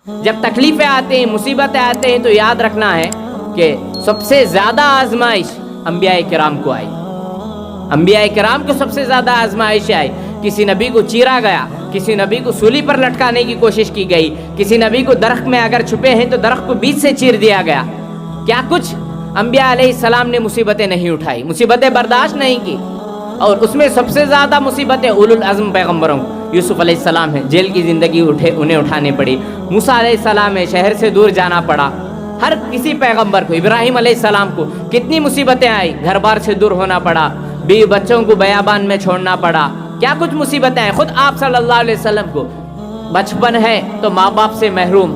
جب تکلیفیں آتے ہیں، مصیبتیں آتے ہیں، تو یاد رکھنا ہے کہ سب سے زیادہ آزمائش انبیاء کرام کو آئی، انبیاء کرام کو سب سے زیادہ آزمائش آئی۔ کسی نبی کو چیرا گیا، کسی نبی کو سولی پر لٹکانے کی کوشش کی گئی، کسی نبی کو درخت میں اگر چھپے ہیں تو درخت کو بیچ سے چیر دیا گیا۔ کیا کچھ انبیاء علیہ السلام نے مصیبتیں نہیں اٹھائی، مصیبتیں برداشت نہیں کی، اور اس میں سب سے زیادہ مصیبتیں اولو العزم پیغمبروں، یوسف علیہ السلام ہیں، جیل کی زندگی انہیں اٹھانی پڑی، موسیٰ علیہ السلام ہے، شہر سے دور جانا پڑا، ہر کسی پیغمبر کو، ابراہیم علیہ السلام کو کتنی مصیبتیں آئی، گھر بار سے دور ہونا پڑا، بیوی بچوں کو بیابان میں چھوڑنا پڑا، کیا کچھ مصیبتیں آئیں۔ خود آپ صلی اللہ علیہ وسلم کو بچپن ہے تو ماں باپ سے محروم،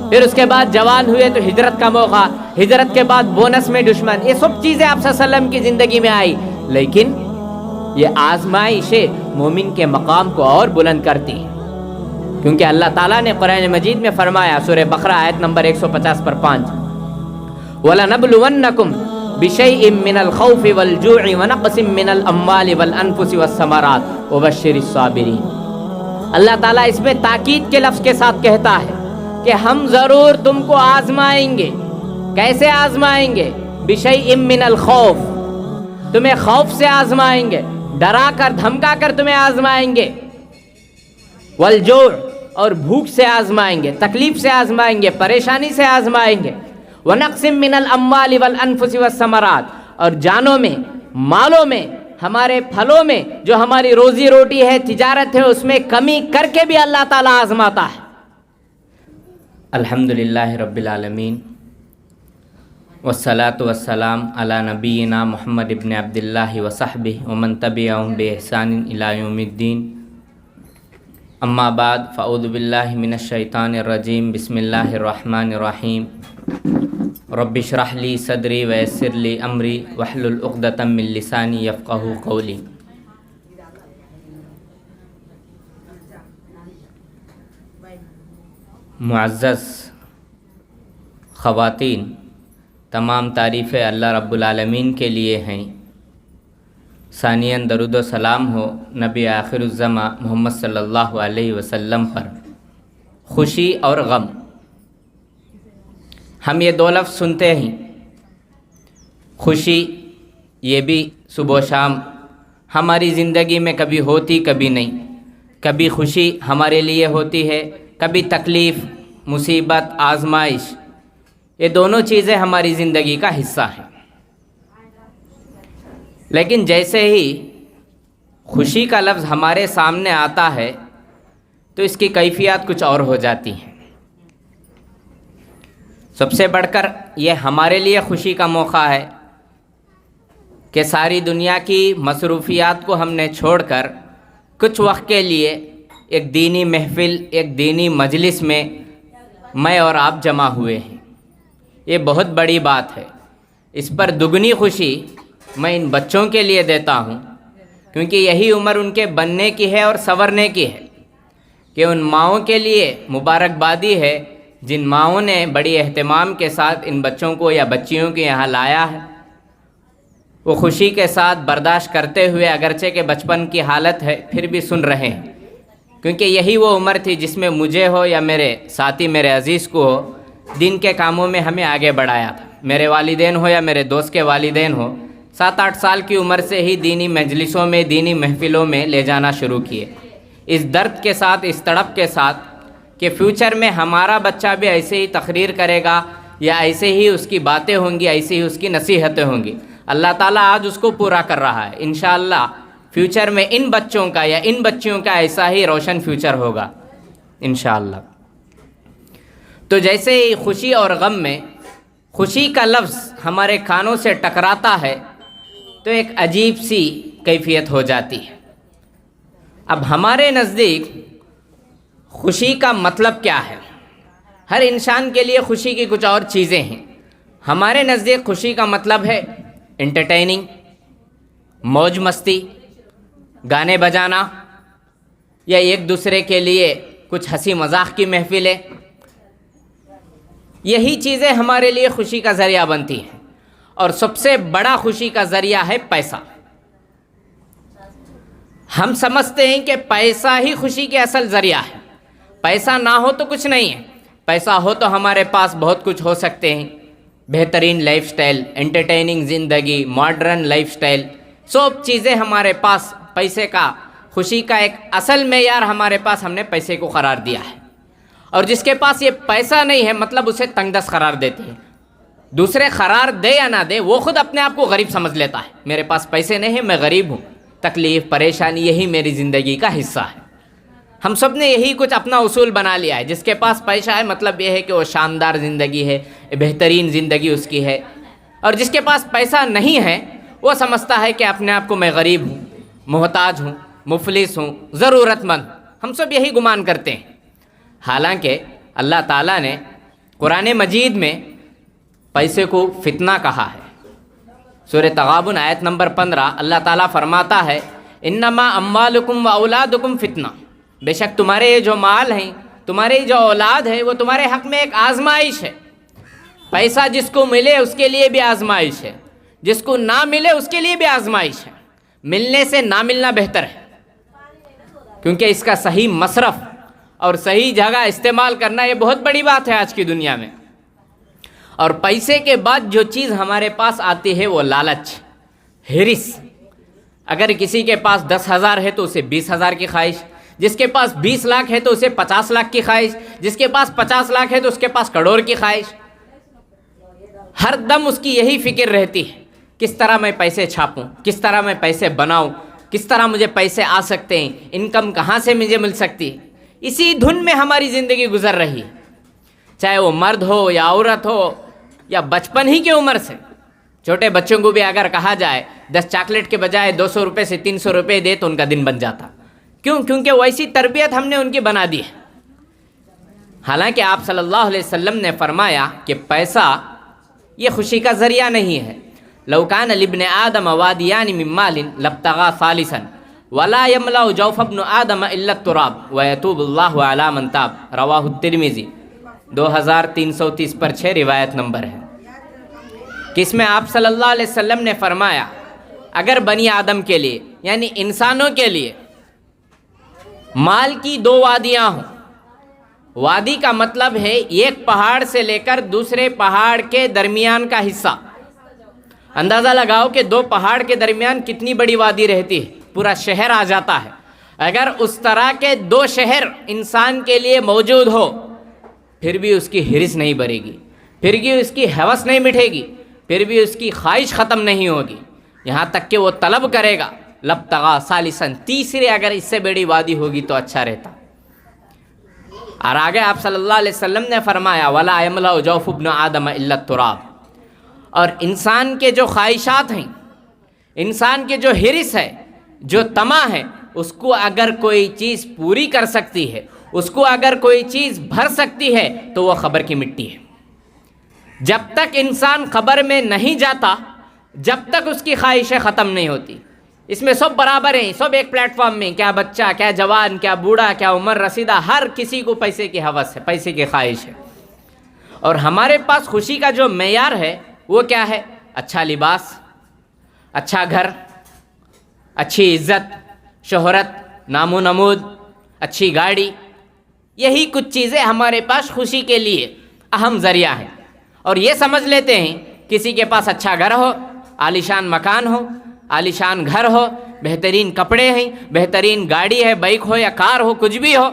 پھر اس کے بعد جوان ہوئے تو ہجرت کا موقع، ہجرت کے بعد بونس میں دشمن، یہ سب چیزیں آپ صلی اللہ علیہ وسلم کی زندگی میں آئی، لیکن یہ آزمائشیں مومن کے مقام کو اور بلند کرتی ہیں، کیونکہ اللہ تعالیٰ نے قرآن مجید میں فرمایا، سورہ بقرہ آیت نمبر 150/5، وَلَنَبْلُوَنَّكُمْ بِشَيْءٍ مِّنَ الْخَوْفِ وَالْجُوعِ وَنَقْصٍ مِّنَ الْأَمْوَالِ وَالْأَنفُسِ وَالثَّمَرَاتِ وَبَشِّرِ الصَّابِرِينَ۔ اللہ تعالیٰ اس میں تاکید کے لفظ کے ساتھ کہتا ہے کہ ہم ضرور تم کو آزمائیں گے۔ کیسے آزمائیں گے؟ بِشَيْءٍ مِّنَ الْخَوْفِ، تمہیں خوف سے آزمائیں گے، ڈرا کر دھمکا کر تمہیں آزمائیں گے، والجوع، اور بھوک سے آزمائیں گے، تکلیف سے آزمائیں گے، پریشانی سے آزمائیں گے، وَنَقْصٍ مِّنَ الْأَمْوَالِ وَالْأَنفُسِ وَالثَّمَرَاتِ، اور جانوں میں، مالوں میں، ہمارے پھلوں میں، جو ہماری روزی روٹی ہے، تجارت ہے، اس میں کمی کر کے بھی اللہ تعالیٰ آزماتا ہے۔ الحمدللہ رب العالمین، والصلاة والسلام علی نبینا محمد ابن عبداللہ وصحبہ ومن تبعہم بإحسان الی یوم الدین، اما بعد، فاعوذ باللہ من الشیطان الرجیم، بسم اللہ الرحمن الرحیم، رب اشرح لی صدری ویسر لی امری واحلل عقدۃ من لسانی یفقہوا قولی۔ معزز خواتین، تمام تعریفیں اللہ رب العالمین کے لیے ہیں، ثانیاً درود و سلام ہو نبی آخر الزماں محمد صلی اللہ علیہ وسلم پر۔ خوشی اور غم، ہم یہ دو لفظ سنتے ہیں، خوشی یہ بھی صبح و شام ہماری زندگی میں کبھی ہوتی کبھی نہیں، کبھی خوشی ہمارے لیے ہوتی ہے، کبھی تکلیف، مصیبت، آزمائش، یہ دونوں چیزیں ہماری زندگی کا حصہ ہیں۔ لیکن جیسے ہی خوشی کا لفظ ہمارے سامنے آتا ہے تو اس کی کیفیات کچھ اور ہو جاتی ہیں۔ سب سے بڑھ کر یہ ہمارے لیے خوشی کا موقع ہے کہ ساری دنیا کی مصروفیات کو ہم نے چھوڑ کر کچھ وقت کے لیے ایک دینی محفل، ایک دینی مجلس میں میں اور آپ جمع ہوئے ہیں۔ یہ بہت بڑی بات ہے، اس پر دگنی خوشی میں ان بچوں کے لیے دیتا ہوں، کیونکہ یہی عمر ان کے بننے کی ہے اور سنورنے کی ہے، کہ ان ماؤں کے لیے مبارکبادی ہے جن ماؤں نے بڑی اہتمام کے ساتھ ان بچوں کو یا بچیوں کو یہاں لایا ہے، وہ خوشی کے ساتھ برداشت کرتے ہوئے، اگرچہ کہ بچپن کی حالت ہے پھر بھی سن رہے ہیں، کیونکہ یہی وہ عمر تھی جس میں مجھے ہو یا میرے ساتھی میرے عزیز کو ہو، دین کے کاموں میں ہمیں آگے بڑھایا تھا۔ میرے والدین ہو یا میرے دوست کے والدین ہو، 7-8 سال کی عمر سے ہی دینی مجلسوں میں، دینی محفلوں میں لے جانا شروع کیے، اس درد کے ساتھ، اس تڑپ کے ساتھ کہ فیوچر میں ہمارا بچہ بھی ایسے ہی تقریر کرے گا، یا ایسے ہی اس کی باتیں ہوں گی، ایسے ہی اس کی نصیحتیں ہوں گی۔ اللہ تعالیٰ آج اس کو پورا کر رہا ہے، انشاءاللہ فیوچر میں ان بچوں کا یا ان بچیوں کا ایسا ہی روشن فیوچر ہوگا انشاءاللہ۔ تو جیسے ہی خوشی اور غم میں خوشی کا لفظ ہمارے کانوں سے ٹکراتا ہے تو ایک عجیب سی کیفیت ہو جاتی ہے۔ اب ہمارے نزدیک خوشی کا مطلب کیا ہے؟ ہر انسان کے لیے خوشی کی کچھ اور چیزیں ہیں۔ ہمارے نزدیک خوشی کا مطلب ہے انٹرٹیننگ، موج مستی، گانے بجانا، یا ایک دوسرے کے لیے کچھ ہنسی مذاق کی محفلیں، یہی چیزیں ہمارے لیے خوشی کا ذریعہ بنتی ہیں۔ اور سب سے بڑا خوشی کا ذریعہ ہے پیسہ۔ ہم سمجھتے ہیں کہ پیسہ ہی خوشی کے اصل ذریعہ ہے، پیسہ نہ ہو تو کچھ نہیں ہے، پیسہ ہو تو ہمارے پاس بہت کچھ ہو سکتے ہیں، بہترین لائف سٹائل، انٹرٹیننگ زندگی، ماڈرن لائف سٹائل، سب چیزیں ہمارے پاس پیسے کا، خوشی کا ایک اصل معیار ہمارے پاس ہم نے پیسے کو قرار دیا ہے۔ اور جس کے پاس یہ پیسہ نہیں ہے مطلب اسے تنگ دست قرار دیتے ہیں۔ دوسرے قرار دے یا نہ دے وہ خود اپنے آپ کو غریب سمجھ لیتا ہے، میرے پاس پیسے نہیں ہیں، میں غریب ہوں، تکلیف پریشانی یہی میری زندگی کا حصہ ہے۔ ہم سب نے یہی کچھ اپنا اصول بنا لیا ہے، جس کے پاس پیسہ ہے مطلب یہ ہے کہ وہ شاندار زندگی ہے، بہترین زندگی اس کی ہے، اور جس کے پاس پیسہ نہیں ہے وہ سمجھتا ہے کہ اپنے آپ کو میں غریب ہوں، محتاج ہوں، مفلس ہوں، ضرورت مند۔ ہم سب یہی گمان کرتے ہیں، حالانکہ اللہ تعالیٰ نے قرآن مجید میں پیسے کو فتنہ کہا ہے۔ سورہ تغابن آیت نمبر 15 اللہ تعالیٰ فرماتا ہے انما اموالکم و اولادکم فتنہ، بے شک تمہارے یہ جو مال ہیں، تمہاری جو اولاد ہے وہ تمہارے حق میں ایک آزمائش ہے۔ پیسہ جس کو ملے اس کے لیے بھی آزمائش ہے، جس کو نہ ملے اس کے لیے بھی آزمائش ہے۔ ملنے سے نہ ملنا بہتر ہے، کیونکہ اس کا صحیح مصرف اور صحیح جگہ استعمال کرنا یہ بہت بڑی بات ہے آج کی دنیا میں۔ اور پیسے کے بعد جو چیز ہمارے پاس آتی ہے وہ لالچ، ہرس۔ اگر کسی کے پاس 10,000 ہے تو اسے 20,000 کی خواہش، جس کے پاس 20 لاکھ ہے تو اسے 50 لاکھ کی خواہش، جس کے پاس 50 لاکھ ہے تو اس کے پاس کروڑ کی خواہش۔ ہر دم اس کی یہی فکر رہتی ہے، کس طرح میں پیسے چھاپوں، کس طرح میں پیسے بناؤں، کس طرح مجھے پیسے آ سکتے ہیں، انکم کہاں سے مجھے مل سکتی ہے۔ اسی دھن میں ہماری زندگی گزر رہی ہے، چاہے وہ مرد ہو یا عورت ہو یا بچپن ہی کی عمر سے۔ چھوٹے بچوں کو بھی اگر کہا جائے 10 چاکلیٹ کے بجائے 200 روپے سے 300 روپے دے تو ان کا دن بن جاتا۔ کیوں؟ کیونکہ ویسی تربیت ہم نے ان کی بنا دی ہے۔ حالانکہ آپ صلی اللہ علیہ وسلم نے فرمایا کہ پیسہ یہ خوشی کا ذریعہ نہیں ہے۔ لو کان لابن آدم وادیان من مال لابتغى ثالثا ولا يملأ جوف ابن آدم الا التراب ويتوب الله على من تاب، رواہ الترمذی 2330 پر 6 روایت نمبر ہے، کہ اس میں آپ صلی اللہ علیہ وسلم نے فرمایا اگر بنی آدم کے لیے یعنی انسانوں کے لیے مال کی 2 وادیاں ہوں، وادی کا مطلب ہے ایک پہاڑ سے لے کر دوسرے پہاڑ کے درمیان کا حصہ، اندازہ لگاؤ کہ 2 پہاڑ کے درمیان کتنی بڑی وادی رہتی ہے، پورا شہر آ جاتا ہے۔ اگر اس طرح کے 2 شہر انسان کے لیے موجود ہو پھر بھی اس کی ہرس نہیں بڑھے گی، پھر بھی اس کی ہوس نہیں مٹے گی، پھر بھی اس کی خواہش ختم نہیں ہوگی، یہاں تک کہ وہ طلب کرے گا لابتغى ثالثا، تیسری اگر اس سے بڑی وادی ہوگی تو اچھا رہتا۔ اور آگے آپ صلی اللہ علیہ وسلم نے فرمایا وَلَا يَمْلَأُ جَوْفُ ابْنِ آدَمَ إِلَّا التُّرَابُ، اور انسان کے جو خواہشات ہیں، انسان کے جو ہرس ہے، جو طمع ہے، اس کو اگر کوئی چیز پوری کر سکتی ہے، اس کو اگر کوئی چیز بھر سکتی ہے تو وہ قبر کی مٹی ہے۔ جب تک انسان قبر میں نہیں جاتا، جب تک اس کی خواہشیں ختم نہیں ہوتی۔ اس میں سب برابر ہیں، سب ایک پلیٹ فارم میں، کیا بچہ، کیا جوان، کیا بوڑھا، کیا عمر رسیدہ، ہر کسی کو پیسے کی ہوس ہے، پیسے کی خواہش ہے۔ اور ہمارے پاس خوشی کا جو معیار ہے وہ کیا ہے؟ اچھا لباس، اچھا گھر، اچھی عزت، شہرت، نام و نمود، اچھی گاڑی، یہی کچھ چیزیں ہمارے پاس خوشی کے لیے اہم ذریعہ ہیں۔ اور یہ سمجھ لیتے ہیں کسی کے پاس اچھا گھر ہو، عالیشان مکان ہو، عالیشان گھر ہو، بہترین کپڑے ہیں، بہترین گاڑی ہے، بائک ہو یا کار ہو، کچھ بھی ہو،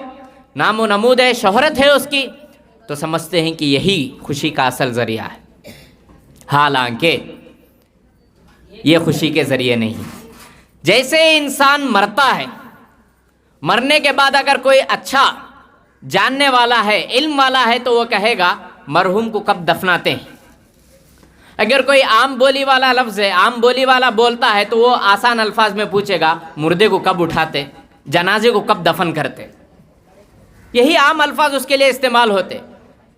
نام و نمود ہے، شہرت ہے اس کی، تو سمجھتے ہیں کہ یہی خوشی کا اصل ذریعہ ہے۔ حالانکہ یہ خوشی کے ذریعے نہیں۔ جیسے انسان مرتا ہے، مرنے کے بعد اگر کوئی اچھا جاننے والا ہے، علم والا ہے تو وہ کہے گا مرحوم کو کب دفناتے ہیں۔ اگر کوئی عام بولی والا لفظ ہے، عام بولی والا بولتا ہے تو وہ آسان الفاظ میں پوچھے گا مردے کو کب اٹھاتے، جنازے کو کب دفن کرتے۔ یہی عام الفاظ اس کے لیے استعمال ہوتے۔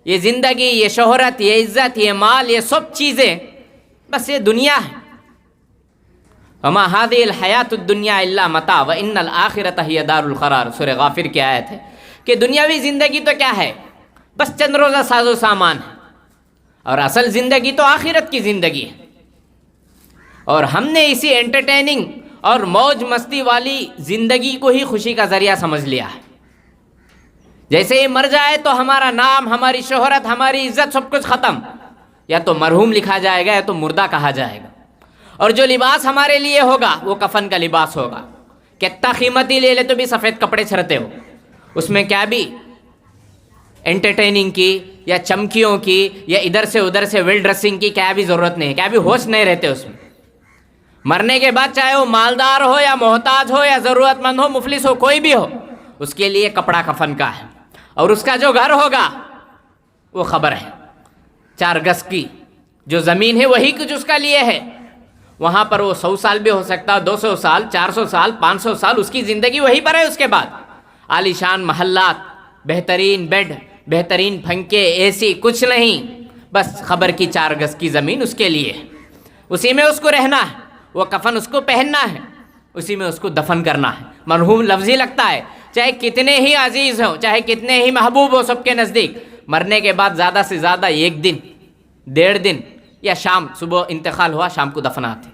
یہ زندگی، یہ شہرت، یہ عزت، یہ مال، یہ سب چیزیں بس یہ دنیا ہے۔ وما هذه الحیات الدنیا الا متاع وان الاخرۃ ہی دار القرار، سورہ غافر کی آیت ہے کہ دنیاوی زندگی تو کیا ہے، بس چند روزہ ساز و سامان ہے، اور اصل زندگی تو آخرت کی زندگی ہے۔ اور ہم نے اسی انٹرٹیننگ اور موج مستی والی زندگی کو ہی خوشی کا ذریعہ سمجھ لیا ہے۔ جیسے ہی مر جائے تو ہمارا نام، ہماری شہرت، ہماری عزت سب کچھ ختم، یا تو مرحوم لکھا جائے گا یا تو مردہ کہا جائے گا۔ اور جو لباس ہمارے لیے ہوگا وہ کفن کا لباس ہوگا، کتنا قیمتی لے لے تو بھی سفید کپڑے چھڑتے ہو، اس میں کیا بھی انٹرٹیننگ کی یا چمکیوں کی یا ادھر سے ادھر سے ویل ڈریسنگ کی کیا بھی ضرورت نہیں ہے، کیا بھی ہوش نہیں رہتے اس میں۔ مرنے کے بعد چاہے وہ مالدار ہو یا محتاج ہو یا ضرورت مند ہو، مفلس ہو، کوئی بھی ہو، اس کے لیے کپڑا کفن کا ہے، اور اس کا جو گھر ہوگا وہ خبر ہے، 4 گز کی جو زمین ہے وہی کچھ اس کا لیے ہے۔ وہاں پر وہ 100 سال بھی ہو سکتا، 200 سال، 400 سال، 500 سال، اس کی زندگی وہیں پر ہے۔ اس کے بعد عالی شان محلات، بہترین بیڈ، بہترین پنکھے، اے سی، کچھ نہیں، بس خبر کی 4 گز کی زمین اس کے لیے ہے، اسی میں اس کو رہنا ہے، وہ کفن اس کو پہننا ہے، اسی میں اس کو دفن کرنا ہے۔ مرحوم لفظ ہی لگتا ہے، چاہے کتنے ہی عزیز ہوں، چاہے کتنے ہی محبوب ہو سب کے نزدیک، مرنے کے بعد زیادہ سے زیادہ 1 دن، 1.5 دن یا شام، صبح انتقال ہوا شام کو دفناتے،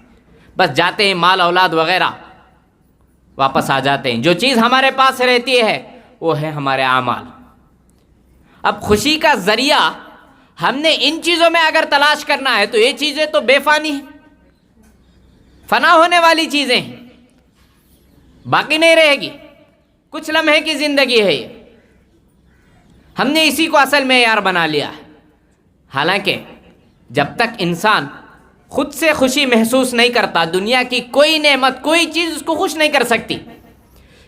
بس جاتے ہیں، مال اولاد وغیرہ واپس آ جاتے ہیں۔ جو چیز ہمارے پاس رہتی ہے وہ ہے ہمارے اعمال۔ اب خوشی کا ذریعہ ہم نے ان چیزوں میں اگر تلاش کرنا ہے تو یہ چیزیں تو بے فانی ہیں، فنا ہونے والی چیزیں ہیں، باقی نہیں رہے گی، کچھ لمحے کی زندگی ہے یہ، ہم نے اسی کو اصل معیار بنا لیا ہے۔ حالانکہ جب تک انسان خود سے خوشی محسوس نہیں کرتا، دنیا کی کوئی نعمت، کوئی چیز اس کو خوش نہیں کر سکتی،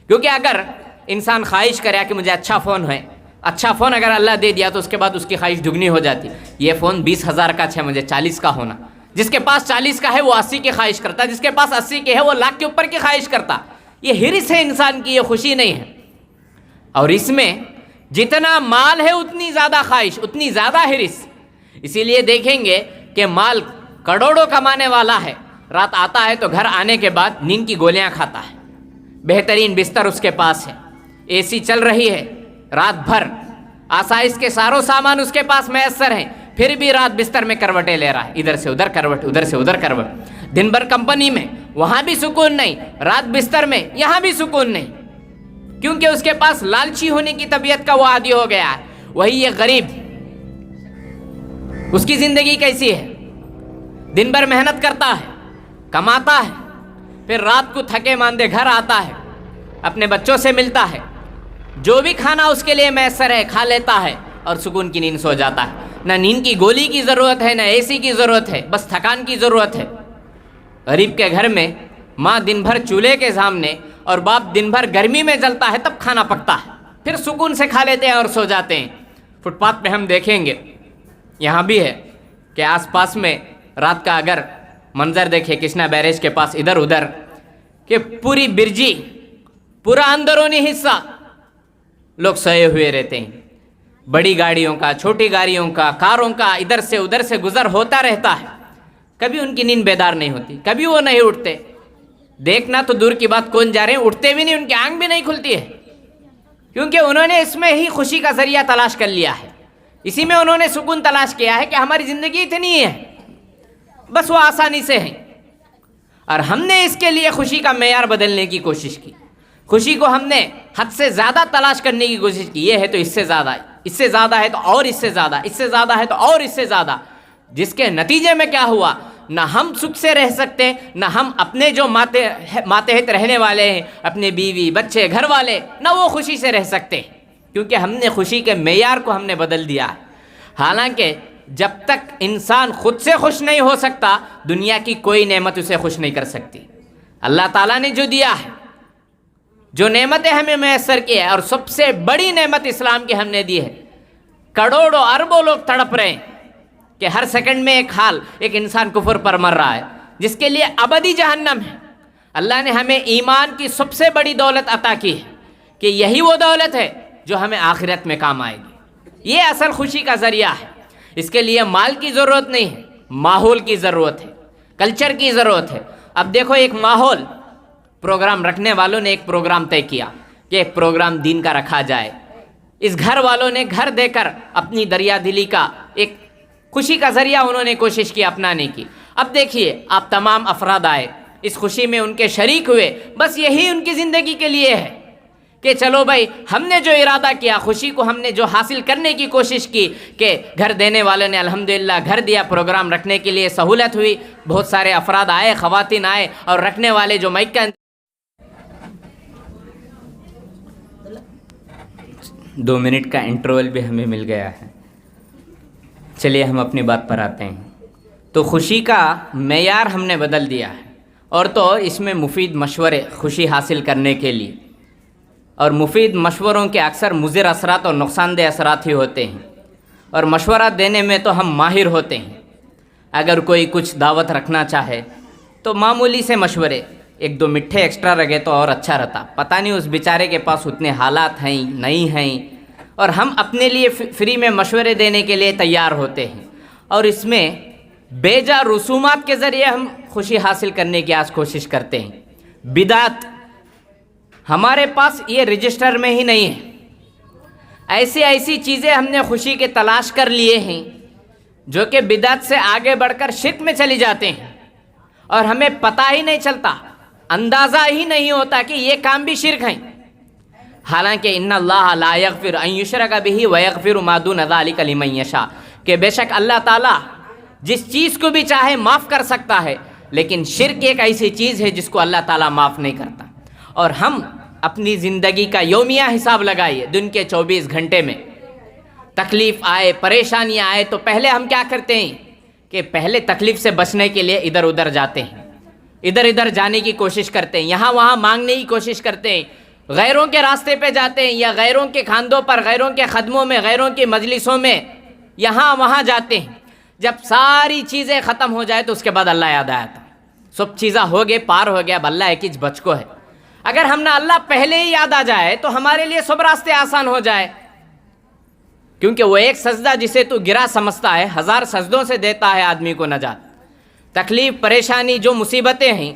کیونکہ اگر انسان خواہش کرے کہ مجھے اچھا فون ہے، اچھا فون اگر اللہ دے دیا تو اس کے بعد اس کی خواہش دگنی ہو جاتی، یہ فون 20,000 کا ہے، مجھے 40 کا ہونا۔ جس کے پاس 40 کا ہے وہ 80 کی خواہش کرتا، جس کے پاس 80 کے ہے وہ لاکھ کے اوپر کی خواہش کرتا۔ یہ ہرس ہے انسان کی، یہ خوشی نہیں ہے۔ اور اس میں جتنا مال ہے اتنی زیادہ خواہش، اتنی زیادہ ہرس۔ اسی لیے دیکھیں گے کہ مال کروڑوں کمانے والا ہے، رات آتا ہے تو گھر آنے کے بعد نیند کی گولیاں کھاتا ہے، بہترین بستر اس کے پاس ہے، اے سی چل رہی ہے رات بھر، آسائش کے ساروں سامان اس کے پاس میسر ہیں، پھر بھی رات بستر میں کروٹیں لے رہا ہے، ادھر سے ادھر کروٹ، ادھر سے ادھر کروٹ، دن بھر کمپنی میں، وہاں بھی سکون نہیں، رات بستر میں، یہاں بھی سکون نہیں، کیونکہ اس کے پاس لالچی ہونے کی طبیعت کا وہ عادی ہو گیا ہے۔ وہی یہ غریب، اس کی زندگی کیسی ہے؟ دن بھر محنت کرتا ہے، کماتا ہے، پھر رات کو تھکے ماندے گھر آتا ہے، اپنے بچوں سے ملتا ہے، جو بھی کھانا اس کے لیے میسر ہے کھا لیتا ہے اور سکون کی نیند سو جاتا ہے۔ نہ نیند کی گولی کی ضرورت ہے، نہ اے سی کی ضرورت ہے، بس تھکان کی ضرورت ہے۔ غریب کے گھر میں ماں دن بھر چولہے کے سامنے اور باپ دن بھر گرمی میں جلتا ہے، تب کھانا پکتا ہے، پھر سکون سے کھا لیتے ہیں اور سو جاتے ہیں۔ فٹ پاتھ پہ ہم دیکھیں گے، یہاں بھی ہے کہ آس پاس میں رات کا اگر منظر دیکھے کرشنا بیریج کے پاس ادھر ادھر، کہ پوری برجی، پورا اندرونی حصہ لوگ سوئے ہوئے رہتے ہیں، بڑی گاڑیوں کا، چھوٹی گاڑیوں کا، کاروں کا ادھر سے ادھر سے گزر ہوتا رہتا ہے، کبھی ان کی نیند بیدار نہیں ہوتی، کبھی وہ نہیں اٹھتے، دیکھنا تو دور کی بات کون جا رہے ہیں، اٹھتے بھی نہیں، ان کی آنکھ بھی نہیں کھلتی ہے، کیونکہ انہوں نے اس میں ہی خوشی کا ذریعہ تلاش کر لیا ہے، اسی میں انہوں نے سکون تلاش کیا ہے کہ ہماری زندگی اتنی ہے، بس وہ آسانی سے ہے۔ اور ہم نے اس کے لیے خوشی کا معیار بدلنے کی کوشش کی، خوشی کو ہم نے حد سے زیادہ تلاش کرنے کی کوشش کی، یہ ہے تو اس سے زیادہ ہے، اس سے زیادہ ہے تو اور اس سے زیادہ، اس سے زیادہ ہے تو اور اس سے زیادہ، جس کے نتیجے میں کیا ہوا، نہ ہم سکھ سے رہ سکتے، نہ ہم اپنے جو ماتحت رہنے والے ہیں، اپنے بیوی بچے گھر والے، نہ وہ خوشی سے رہ سکتے، کیونکہ ہم نے خوشی کے معیار کو ہم نے بدل دیا ہے۔ حالانکہ جب تک انسان خود سے خوش نہیں ہو سکتا، دنیا کی کوئی نعمت اسے خوش نہیں کر سکتی۔ اللہ تعالیٰ نے جو دیا ہے، جو نعمتیں ہمیں میسر کی ہے، اور سب سے بڑی نعمت اسلام کی ہم نے دی ہے، کروڑوں اربوں لوگ تڑپ رہے ہیں کہ ہر سیکنڈ میں ایک حال، ایک انسان کفر پر مر رہا ہے، جس کے لیے ابدی جہنم ہے۔ اللہ نے ہمیں ایمان کی سب سے بڑی دولت عطا کی ہے کہ یہی وہ دولت ہے جو ہمیں آخرت میں کام آئے گی، یہ اصل خوشی کا ذریعہ ہے۔ اس کے لیے مال کی ضرورت نہیں ہے، ماحول کی ضرورت ہے، کلچر کی ضرورت ہے۔ اب دیکھو، ایک ماحول، پروگرام رکھنے والوں نے ایک پروگرام طے کیا کہ ایک پروگرام دین کا رکھا جائے، اس گھر والوں نے گھر دے کر اپنی دریا دلی کا ایک خوشی کا ذریعہ انہوں نے کوشش کی اپنانے کی۔ اب دیکھیے، آپ تمام افراد آئے، اس خوشی میں ان کے شریک ہوئے، بس یہی ان کی زندگی کے لیے ہے کہ چلو بھائی ہم نے جو ارادہ کیا، خوشی کو ہم نے جو حاصل کرنے کی کوشش کی کہ گھر دینے والے نے الحمدللہ گھر دیا، پروگرام رکھنے کے لیے سہولت ہوئی، بہت سارے افراد آئے، خواتین آئے، اور رکھنے والے جو مائک کا 2 منٹ کا انٹرول بھی ہمیں مل گیا ہے۔ چلیے ہم اپنی بات پر آتے ہیں۔ تو خوشی کا معیار ہم نے بدل دیا ہے، اور تو اس میں مفید مشورے خوشی حاصل کرنے کے لیے، اور مفید مشوروں کے اکثر مضر اثرات اور نقصان دہ اثرات ہی ہوتے ہیں، اور مشورہ دینے میں تو ہم ماہر ہوتے ہیں۔ اگر کوئی کچھ دعوت رکھنا چاہے تو معمولی سے مشورے 1-2 مٹھے ایکسٹرا رکھے تو اور اچھا رہتا، پتہ نہیں اس بیچارے کے پاس اتنے حالات ہیں نہیں ہیں، اور ہم اپنے لیے فری میں مشورے دینے کے لیے تیار ہوتے ہیں، اور اس میں بے جا رسومات کے ذریعے ہم خوشی حاصل کرنے کی آج کوشش کرتے ہیں۔ بدعت ہمارے پاس یہ رجسٹر میں ہی نہیں ہے، ایسی چیزیں ہم نے خوشی کے تلاش کر لیے ہیں جو کہ بدعت سے آگے بڑھ کر شرک میں چلی جاتے ہیں، اور ہمیں پتہ ہی نہیں چلتا، اندازہ ہی نہیں ہوتا کہ یہ کام بھی شرک ہیں۔ حالانکہ ان اللہ لا یغفر ان یشرک بہ ویغفر ما دون ذلک لمن یشاء، کہ بے شک اللہ تعالیٰ جس چیز کو بھی چاہے معاف کر سکتا ہے، لیکن شرک ایک ایسی چیز ہے جس کو اللہ تعالیٰ معاف نہیں کرتا۔ اور ہم اپنی زندگی کا یومیہ حساب لگائیے، دن کے 24 گھنٹے میں تکلیف آئے، پریشانیاں آئے تو پہلے ہم کیا کرتے ہیں کہ پہلے تکلیف سے بچنے کے لیے ادھر ادھر جاتے ہیں، ادھر ادھر جانے کی کوشش کرتے ہیں، یہاں وہاں مانگنے کی کوشش کرتے ہیں، غیروں کے راستے پہ جاتے ہیں، یا غیروں کے کھاندوں پر، غیروں کے خدموں میں، غیروں کی مجلسوں میں یہاں وہاں جاتے ہیں۔ جب ساری چیزیں ختم ہو جائے تو اس کے بعد اللہ یاد آیا تھا، سب چیزیں ہو گئے، پار ہو گیا، اب اللہ ایک ہی بچ کو ہے۔ اگر ہم نے اللہ پہلے ہی یاد آ جائے تو ہمارے لیے سب راستے آسان ہو جائے، کیونکہ وہ ایک سجدہ جسے تو گرا سمجھتا ہے 1000 سجدوں سے دیتا ہے آدمی کو نجات۔ تکلیف، پریشانی، جو مصیبتیں ہیں،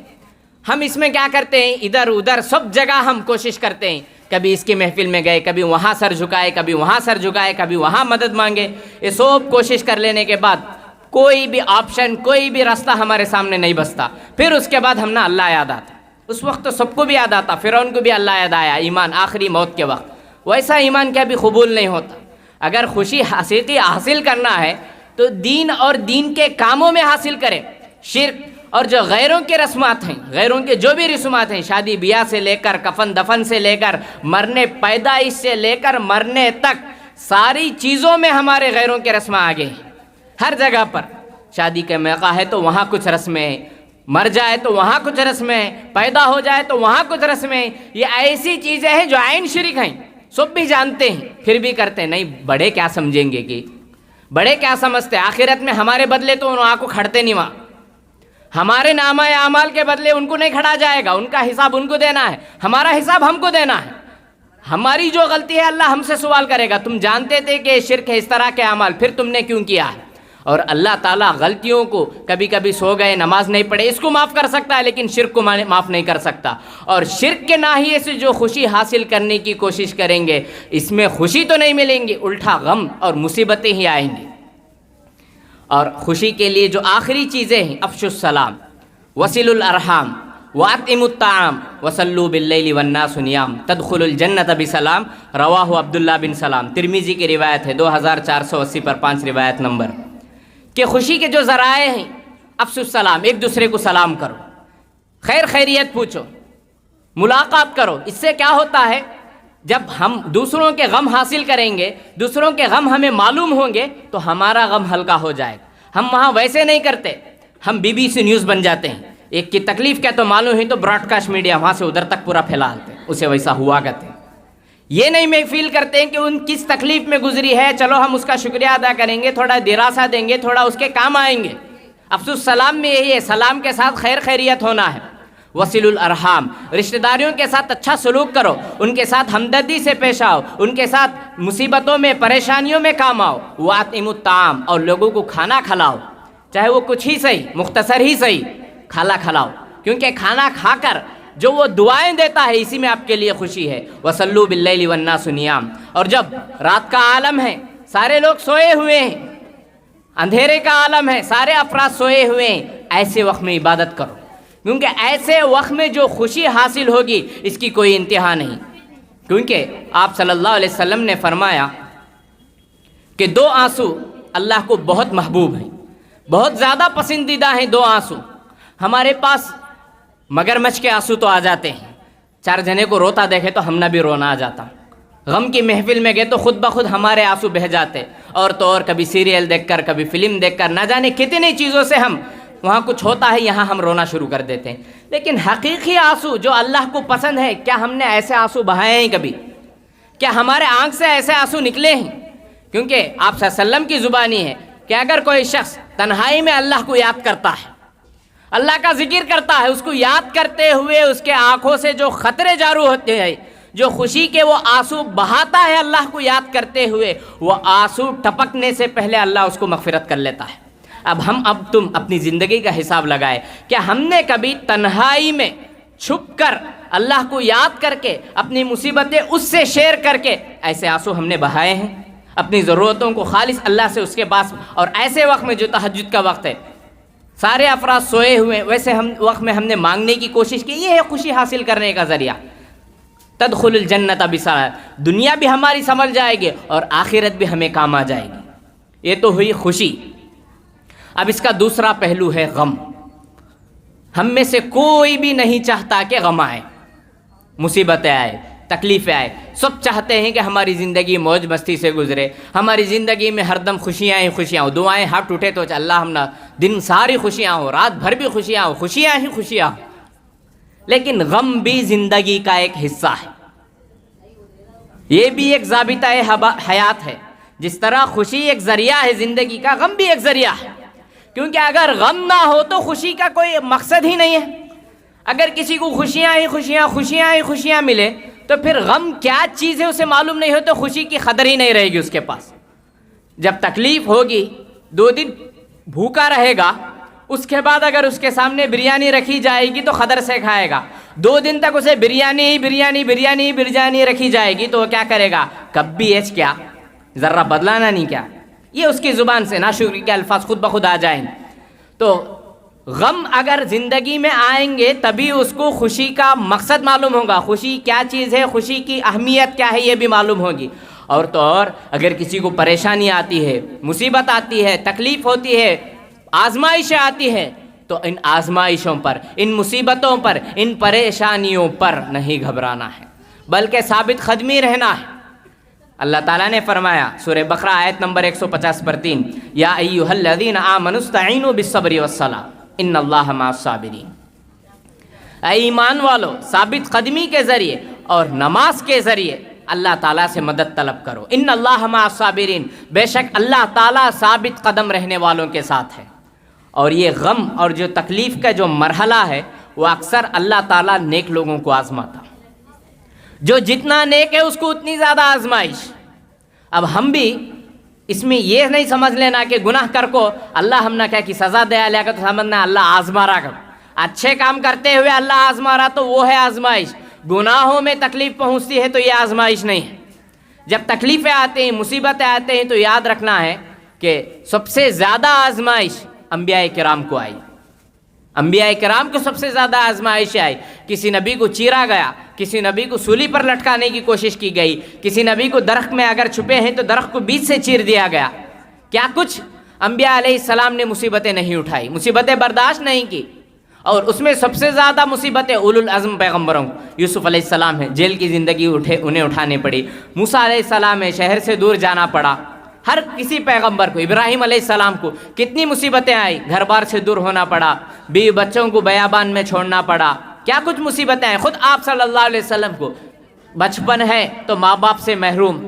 ہم اس میں کیا کرتے ہیں، ادھر ادھر سب جگہ ہم کوشش کرتے ہیں، کبھی اس کی محفل میں گئے، کبھی وہاں سر جھکائے، کبھی وہاں سر جھکائے، کبھی وہاں مدد مانگے۔ یہ سب کوشش کر لینے کے بعد کوئی بھی آپشن، کوئی بھی راستہ ہمارے سامنے نہیں بستا۔ پھر اس کے بعد ہم نے اللہ یاد آتا، اس وقت تو سب کو بھی یاد آتا، فرعون کو بھی اللہ یاد آیا، ایمان آخری موت کے وقت، ویسا ایمان کیا بھی قبول نہیں ہوتا۔ اگر خوشی حاصل کرنا ہے تو دین اور دین کے کاموں میں حاصل کرے۔ شرک اور جو غیروں کے رسمات ہیں، غیروں کے جو بھی رسومات ہیں، شادی بیاہ سے لے کر کفن دفن سے لے کر مرنے، پیدائش سے لے کر مرنے تک، ساری چیزوں میں ہمارے غیروں کے رسم آگے ہیں۔ ہر جگہ پر شادی کا موقع ہے تو وہاں کچھ رسمیں، مر جائے تو وہاں کچھ رسمیں، پیدا ہو جائے تو وہاں کچھ رسمیں۔ یہ ایسی چیزیں ہیں جو عین شرک ہیں، سب بھی جانتے ہیں پھر بھی کرتے ہیں۔ نہیں، بڑے کیا سمجھیں گے، کہ بڑے کیا سمجھتے، آخرت میں ہمارے بدلے تو وہاں کو کھڑتے نہیں، وہاں ہمارے نامہ اعمال کے بدلے ان کو نہیں کھڑا جائے گا، ان کا حساب ان کو دینا ہے، ہمارا حساب ہم کو دینا ہے۔ ہماری جو غلطی ہے اللہ ہم سے سوال کرے گا، تم جانتے تھے کہ شرک ہے اس طرح کے اعمال، پھر تم نے کیوں کیا ہے؟ اور اللہ تعالیٰ غلطیوں کو، کبھی کبھی سو گئے، نماز نہیں پڑھے، اس کو معاف کر سکتا ہے، لیکن شرک کو معاف نہیں کر سکتا۔ اور شرک کے ناحیے سے جو خوشی حاصل کرنے کی کوشش کریں گے، اس میں خوشی تو نہیں ملیں گی، الٹا غم اور مصیبتیں ہی آئیں گی۔ اور خوشی کے لیے جو آخری چیزیں ہیں، افشوا السلام، وصلوا الارحام، واطعموا الطعام، وصلوا باللیل والناس نیام، تدخلوا الجنۃ بسلام، رواہ عبداللہ بن سلام، ترمذی کی روایت ہے، 2480 پر 5 روایت نمبر۔ کہ خوشی کے جو ذرائع ہیں، افشوا السلام، ایک دوسرے کو سلام کرو، خیر خیریت پوچھو، ملاقات کرو۔ اس سے کیا ہوتا ہے، جب ہم دوسروں کے غم حاصل کریں گے، دوسروں کے غم ہمیں معلوم ہوں گے تو ہمارا غم ہلکا ہو جائے گا۔ ہم وہاں ویسے نہیں کرتے، ہم BBC نیوز بن جاتے ہیں، ایک کی تکلیف کیا تو معلوم ہے تو براڈ کاسٹ میڈیا وہاں سے ادھر تک پورا پھیلا دیتے ہیں، اسے ویسا ہوا کرتے ہیں۔ یہ نہیں میں فیل کرتے ہیں کہ ان کس تکلیف میں گزری ہے، چلو ہم اس کا شکریہ ادا کریں گے، تھوڑا دلاسا دیں گے، تھوڑا اس کے کام آئیں گے۔ افسو السلام میں یہی ہے، سلام کے ساتھ خیر خیریت ہونا ہے۔ وصلوا الارحام، رشتہ داریوں کے ساتھ اچھا سلوک کرو، ان کے ساتھ ہمدردی سے پیش آؤ، ان کے ساتھ مصیبتوں میں، پریشانیوں میں کام آؤ۔ واطعموا الطعام، اور لوگوں کو کھانا کھلاؤ، چاہے وہ کچھ ہی صحیح، مختصر ہی صحیح، کھانا کھلاؤ، کیونکہ کھانا کھا کر جو وہ دعائیں دیتا ہے اسی میں آپ کے لیے خوشی ہے۔ وصلوا باللیل والناس نیام، اور جب رات کا عالم ہے، سارے لوگ سوئے ہوئے ہیں، اندھیرے کا عالم ہے، سارے افراد سوئے ہوئے ہیں، ایسے وقت میں عبادت کرو، کیونکہ ایسے وقت میں جو خوشی حاصل ہوگی اس کی کوئی انتہا نہیں۔ کیونکہ آپ صلی اللہ علیہ وسلم نے فرمایا کہ دو آنسو اللہ کو بہت محبوب ہیں، بہت زیادہ پسندیدہ ہیں دو آنسو۔ ہمارے پاس مگرمچھ کے آنسو تو آ جاتے ہیں، چار جنے کو روتا دیکھے تو ہم نہ بھی رونا آ جاتا، غم کی محفل میں گئے تو خود بخود ہمارے آنسو بہہ جاتے، اور تو اور کبھی سیریل دیکھ کر، کبھی فلم دیکھ کر، نہ جانے کتنی چیزوں سے ہم وہاں کچھ ہوتا ہے، یہاں ہم رونا شروع کر دیتے ہیں۔ لیکن حقیقی آنسو جو اللہ کو پسند ہے، کیا ہم نے ایسے آنسو بہائے ہیں کبھی؟ کیا ہمارے آنکھ سے ایسے آنسو نکلے ہیں؟ کیونکہ آپ صلی اللہ علیہ وسلم کی زبانی ہے کہ اگر کوئی شخص تنہائی میں اللہ کو یاد کرتا ہے، اللہ کا ذکر کرتا ہے، اس کو یاد کرتے ہوئے اس کے آنکھوں سے جو خطرے جاری ہوتے ہیں، جو خوشی کے وہ آنسو بہاتا ہے اللہ کو یاد کرتے ہوئے، وہ آنسو ٹپکنے سے پہلے اللہ اس کو مغفرت کر لیتا ہے۔ اب تم اپنی زندگی کا حساب لگائے، کیا ہم نے کبھی تنہائی میں چھپ کر اللہ کو یاد کر کے اپنی مصیبتیں اس سے شیئر کر کے ایسے آنسو ہم نے بہائے ہیں؟ اپنی ضرورتوں کو خالص اللہ سے اس کے پاس، اور ایسے وقت میں جو تہجد کا وقت ہے، سارے افراد سوئے ہوئے، ویسے وقت میں ہم نے مانگنے کی کوشش کی، یہ ہے خوشی حاصل کرنے کا ذریعہ۔ تدخل الجنت بسلام، دنیا بھی ہماری سنبھل جائے گی اور آخرت بھی ہمیں کام آ جائے گی۔ یہ تو ہوئی خوشی۔ اب اس کا دوسرا پہلو ہے غم۔ ہم میں سے کوئی بھی نہیں چاہتا کہ غم آئے، مصیبتیں آئے، تکلیفیں آئے۔ سب چاہتے ہیں کہ ہماری زندگی موج مستی سے گزرے، ہماری زندگی میں ہر دم خوشیاں ہی خوشیاں ہوں، دعائیں ہاتھ اٹھے تو اللہ ہم نہ دن ساری خوشیاں ہوں، رات بھر بھی خوشیاں ہوں، خوشیاں ہی خوشیاں ہوں۔ لیکن غم بھی زندگی کا ایک حصہ ہے، یہ بھی ایک ضابطہ حیات ہے۔ جس طرح خوشی ایک ذریعہ ہے زندگی کا، غم بھی ایک ذریعہ ہے، کیونکہ اگر غم نہ ہو تو خوشی کا کوئی مقصد ہی نہیں ہے۔ اگر کسی کو خوشیاں ہی خوشیاں ملے تو پھر غم کیا چیز ہے اسے معلوم نہیں ہو، تو خوشی کی قدر ہی نہیں رہے گی اس کے پاس۔ جب تکلیف ہوگی، 2 دن بھوکا رہے گا، اس کے بعد اگر اس کے سامنے بریانی رکھی جائے گی تو قدر سے کھائے گا۔ 2 دن تک اسے بریانی رکھی جائے گی تو وہ کیا کرے گا؟ کب بھی ایچ کیا، ذرہ بدلانا نہیں کیا، یہ اس کی زبان سے ناشکری کے الفاظ خود بخود آ جائیں۔ تو غم اگر زندگی میں آئیں گے تبھی اس کو خوشی کا مقصد معلوم ہوگا، خوشی کیا چیز ہے، خوشی کی اہمیت کیا ہے، یہ بھی معلوم ہوگی۔ اور تو اور اگر کسی کو پریشانی آتی ہے، مصیبت آتی ہے، تکلیف ہوتی ہے، آزمائشیں آتی ہے، تو ان آزمائشوں پر، ان مصیبتوں پر، ان پریشانیوں پر نہیں گھبرانا ہے، بلکہ ثابت قدمی رہنا ہے۔ اللہ تعالیٰ نے فرمایا سورہ بقرہ آیت نمبر 150 پر 3، یا ایھا الذین آمنوا استعینوا بالصبر والصلاۃ ان اللہ مع الصابرین۔ اے ایمان والو، ثابت قدمی کے ذریعے اور نماز کے ذریعے اللہ تعالیٰ سے مدد طلب کرو۔ ان اللہ مع الصابرین، بے شک اللہ تعالیٰ ثابت قدم رہنے والوں کے ساتھ ہے۔ اور یہ غم اور جو تکلیف کا جو مرحلہ ہے وہ اکثر اللہ تعالیٰ نیک لوگوں کو آزماتا، جو جتنا نیک ہے اس کو اتنی زیادہ آزمائش۔ اب ہم بھی اس میں یہ نہیں سمجھ لینا کہ گناہ کر کو اللہ ہم نہ کیا کی سزا دیا لے گا تو سمجھنا اللہ آزما رہا کر، اچھے کام کرتے ہوئے اللہ آزما رہا تو وہ ہے آزمائش۔ گناہوں میں تکلیف پہنچتی ہے تو یہ آزمائش نہیں ہے۔ جب تکلیفیں آتے ہیں، مصیبتیں آتے ہیں تو یاد رکھنا ہے کہ سب سے زیادہ آزمائش انبیاء کرام کو آئی، انبیاء کرام کو سب سے زیادہ آزمائش آئی۔ کسی نبی کو چیرا گیا، کسی نبی کو سولی پر لٹکانے کی کوشش کی گئی، کسی نبی کو درخت میں اگر چھپے ہیں تو درخت کو بیچ سے چیر دیا گیا۔ کیا کچھ انبیاء علیہ السلام نے مصیبتیں نہیں اٹھائی، مصیبتیں برداشت نہیں کی۔ اور اس میں سب سے زیادہ مصیبتیں اولو العزم پیغمبروں، یوسف علیہ السلام ہے، جیل کی زندگی انہیں اٹھانے پڑی۔ موسیٰ علیہ السلام ہے، شہر سے دور جانا پڑا۔ ہر کسی پیغمبر کو، ابراہیم علیہ السلام کو کتنی مصیبتیں آئی، گھر بار سے دور ہونا پڑا، بیوی بچوں کو بیابان میں چھوڑنا پڑا، کیا کچھ مصیبتیں آئیں۔ خود آپ صلی اللہ علیہ وسلم کو بچپن ہے تو ماں باپ سے محروم،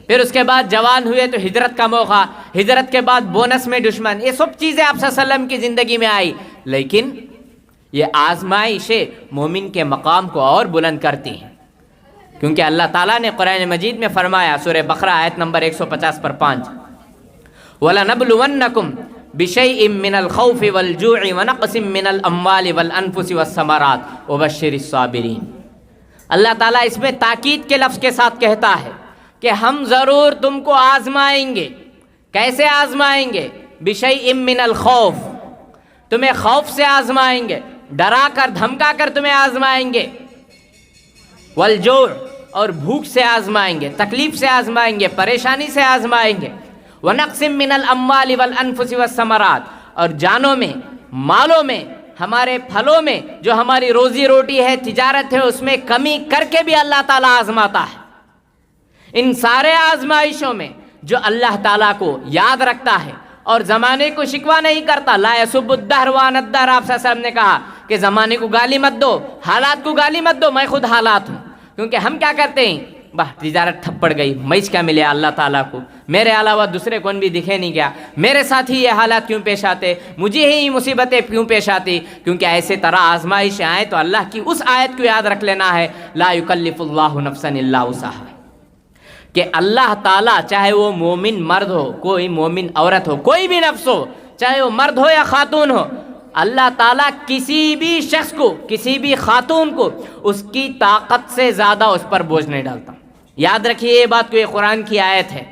پھر اس کے بعد جوان ہوئے تو ہجرت کا موقع، ہجرت کے بعد بونس میں دشمن، یہ سب چیزیں آپ صلی اللہ علیہ وسلم کی زندگی میں آئی۔ لیکن یہ آزمائشیں مومن کے مقام کو اور بلند کرتی ہیں، کیونکہ اللہ تعالیٰ نے قرآن مجید میں فرمایا سورہ بقرہ آیت نمبر 150 پر 5، وَلَنَبْلُوَنَّكُمْ بِشَيْءٍ مِّنَ الْخَوْفِ وَالْجُوعِ وَنَقْصٍ مِّنَ الْأَمْوَالِ وَالْأَنفُسِ وَالثَّمَرَاتِ وَبَشِّرِ الصَّابِرِينَ۔ اللہ تعالیٰ اس میں تاکید کے لفظ کے ساتھ کہتا ہے کہ ہم ضرور تم کو آزمائیں گے۔ کیسے آزمائیں گے؟ بِشَيْءٍ مِّنَ الْخَوْفِ، تمہیں خوف سے آزمائیں گے، ڈرا کر دھمکا کر تمہیں آزمائیں گے، والجوع، اور بھوک سے آزمائیں گے، تکلیف سے آزمائیں گے، پریشانی سے آزمائیں گے۔ وَنَقْسِم مِّنَ الْأَمْوَالِ وَالْأَنفُسِ وَالثَّمَرَاتِ، اور جانوں میں، مالوں میں، ہمارے پھلوں میں، جو ہماری روزی روٹی ہے، تجارت ہے، اس میں کمی کر کے بھی اللہ تعالیٰ آزماتا ہے۔ ان سارے آزمائشوں میں جو اللہ تعالیٰ کو یاد رکھتا ہے اور زمانے کو شکوہ نہیں کرتا، لا یسب الدہر وان الدہر، آپ صلی اللہ علیہ وسلم نے کہا کہ زمانے کو گالی مت دو، حالات کو گالی مت دو، میں خود حالات ہوں۔ کیونکہ ہم کیا کرتے ہیں، تجارت ٹھپ پڑ گئی، میں کیا ملے اللہ تعالیٰ کو، میرے علاوہ دوسرے کون بھی دکھے نہیں گیا، میرے ساتھ ہی یہ حالات کیوں پیش آتے، مجھے ہی مصیبتیں کیوں پیش آتی۔ کیونکہ ایسے طرح آزمائشیں آئیں تو اللہ کی اس آیت کو یاد رکھ لینا ہے، لا یکلف اللہ نفسا الا وسعہا، کہ اللہ تعالیٰ چاہے وہ مومن مرد ہو، کوئی مومن عورت ہو، کوئی بھی نفس ہو، چاہے وہ مرد ہو یا خاتون ہو، اللہ تعالیٰ کسی بھی شخص کو، کسی بھی خاتون کو اس کی طاقت سے زیادہ اس پر بوجھ نہیں ڈالتا۔ یاد رکھیے یہ بات کو، یہ قرآن کی آیت ہے،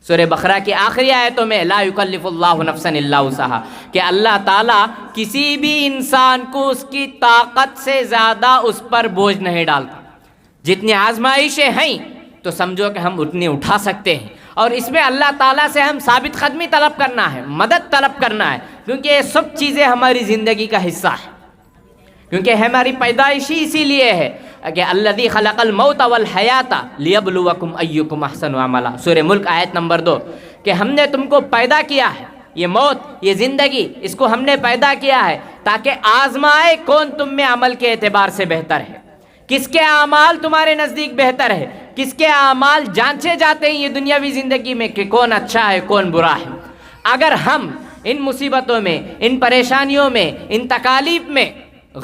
سورہ بقرہ کی آخری آیتوں میں، لا یکلف اللہ نفسا الا وسعہا، کہ اللہ تعالیٰ کسی بھی انسان کو اس کی طاقت سے زیادہ اس پر بوجھ نہیں ڈالتا۔ جتنی آزمائشیں ہیں تو سمجھو کہ ہم اتنی اٹھا سکتے ہیں، اور اس میں اللہ تعالیٰ سے ہم ثابت قدمی طلب کرنا ہے، مدد طلب کرنا ہے، کیونکہ یہ سب چیزیں ہماری زندگی کا حصہ ہے، کیونکہ ہماری پیدائش ہی اسی لیے ہے کہ الذی خلق الموت والحیات لیبلوکم ایکم احسن عملا، سورہ ملک آیت نمبر 2، کہ ہم نے تم کو پیدا کیا ہے، یہ موت، یہ زندگی، اس کو ہم نے پیدا کیا ہے تاکہ آزمائے کون تم میں عمل کے اعتبار سے بہتر ہے، کس کے اعمال تمہارے نزدیک بہتر ہے، کس کے اعمال جانچے جاتے ہیں یہ دنیاوی زندگی میں کہ کون اچھا ہے کون برا ہے۔ اگر ہم ان مصیبتوں میں، ان پریشانیوں میں، ان تکالیف میں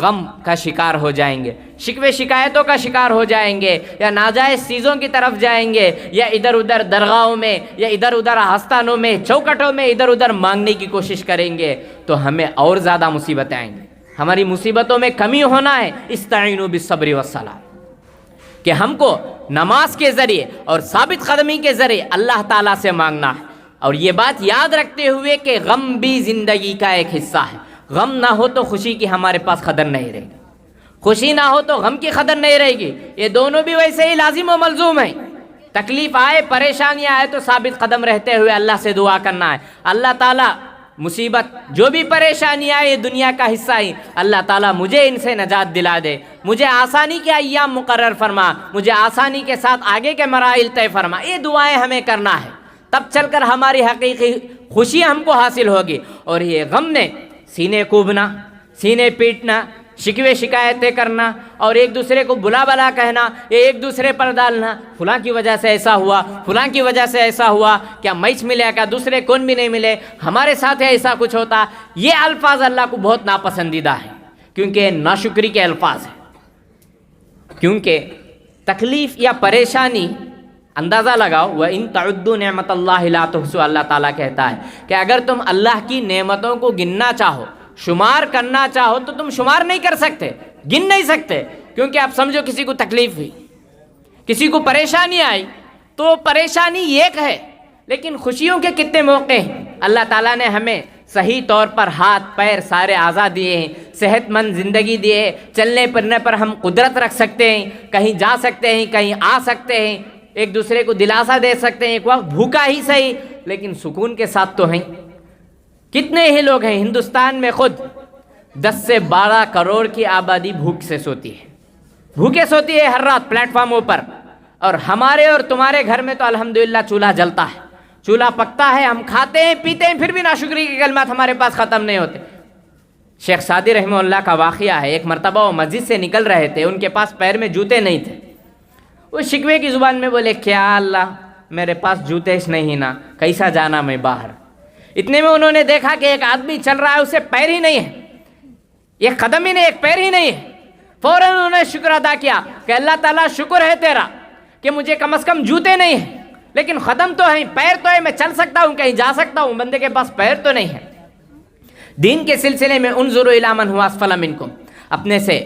غم کا شکار ہو جائیں گے، شکوے شکایتوں کا شکار ہو جائیں گے، یا ناجائز چیزوں کی طرف جائیں گے، یا ادھر ادھر درگاہوں میں، یا ادھر ادھر آستانوں میں، چوکٹوں میں ادھر ادھر مانگنے کی کوشش کریں گے، تو ہمیں اور زیادہ مصیبتیں آئیں گی۔ ہماری مصیبتوں میں کمی ہونا ہے، استعینوا بالصبر والصلاۃ، کہ ہم کو نماز کے ذریعے اور ثابت قدمی کے ذریعے اللہ تعالیٰ سے مانگنا ہے، اور یہ بات یاد رکھتے ہوئے کہ غم بھی زندگی کا ایک حصہ ہے۔ غم نہ ہو تو خوشی کی ہمارے پاس قدر نہیں رہے گی، خوشی نہ ہو تو غم کی قدر نہیں رہے گی، یہ دونوں بھی ویسے ہی لازم و ملزوم ہیں۔ تکلیف آئے، پریشانیاں آئے تو ثابت قدم رہتے ہوئے اللہ سے دعا کرنا ہے، اللہ تعالیٰ مصیبت جو بھی پریشانی آئے یہ دنیا کا حصہ ہی، اللہ تعالیٰ مجھے ان سے نجات دلا دے، مجھے آسانی کے ایام مقرر فرما، مجھے آسانی کے ساتھ آگے کے مراحل طے فرما، یہ دعائیں ہمیں کرنا ہے، تب چل کر ہماری حقیقی خوشی ہم کو حاصل ہوگی۔ اور یہ غم نے سینے کوبنا، سینے پیٹنا، شکوے شکایتیں کرنا، اور ایک دوسرے کو بلا بلا کہنا، ایک دوسرے پر ڈالنا، فلاں کی وجہ سے ایسا ہوا، فلاں کی وجہ سے ایسا ہوا، کیا میچ ملے، کیا دوسرے کون بھی نہیں ملے، ہمارے ساتھ ایسا کچھ ہوتا، یہ الفاظ اللہ کو بہت ناپسندیدہ ہیں، کیونکہ ناشکری کے الفاظ ہیں۔ کیونکہ تکلیف یا پریشانی، اندازہ لگاؤ، وَإِن تَعُدُّوا نِعْمَتَ اللَّهِ لَا تُحْصُوهَا، اللہ تعالیٰ کہتا ہے کہ اگر تم اللہ کی نعمتوں کو گننا چاہو، شمار کرنا چاہو، تو تم شمار نہیں کر سکتے، گن نہیں سکتے، کیونکہ آپ سمجھو کسی کو تکلیف ہوئی، کسی کو پریشانی آئی، تو پریشانی ایک ہے، لیکن خوشیوں کے کتنے موقع ہیں۔ اللہ تعالیٰ نے ہمیں صحیح طور پر ہاتھ پیر سارے اعضاء دیے ہیں، صحت مند زندگی دیے ہیں، چلنے پھرنے پر ہم قدرت رکھ سکتے ہیں، کہیں جا سکتے ہیں، کہیں آ سکتے ہیں، ایک دوسرے کو دلاسا دے سکتے ہیں، ایک وقت بھوکا ہی صحیح لیکن سکون کے ساتھ تو ہیں۔ کتنے ہی لوگ ہیں، ہندوستان میں خود 10 سے 12 کروڑ کی آبادی بھوک سے سوتی ہے، بھوکے سوتی ہے ہر رات پلیٹ فارموں پر، اور ہمارے اور تمہارے گھر میں تو الحمدللہ چولہا جلتا ہے، چولہا پکتا ہے، ہم کھاتے ہیں پیتے ہیں، پھر بھی ناشکری کے کلمات ہمارے پاس ختم نہیں ہوتے۔ شیخ سعدی رحمہ اللہ کا واقعہ ہے، ایک مرتبہ وہ مسجد سے نکل رہے تھے، ان کے پاس پیر میں جوتے نہیں تھے، وہ شکوے کی زبان میں بولے، کیا اللہ میرے پاس جوتے نہیں نا، کیسا جانا میں باہر۔ اتنے میں انہوں نے دیکھا کہ ایک آدمی چل رہا ہے، اسے پیر ہی نہیں ہے، ایک قدم ہی نہیں، ایک پیر ہی نہیں ہے۔ فوراً انہوں نے شکر ادا کیا کہ اللہ تعالیٰ شکر ہے تیرا کہ مجھے کم از کم جوتے نہیں ہیں، لیکن قدم تو ہیں، پیر تو ہے، میں چل سکتا ہوں، کہیں جا سکتا ہوں، بندے کے پاس پیر تو نہیں ہے۔ دین کے سلسلے میں انظروا الی من هو اسفل منکم، اپنے سے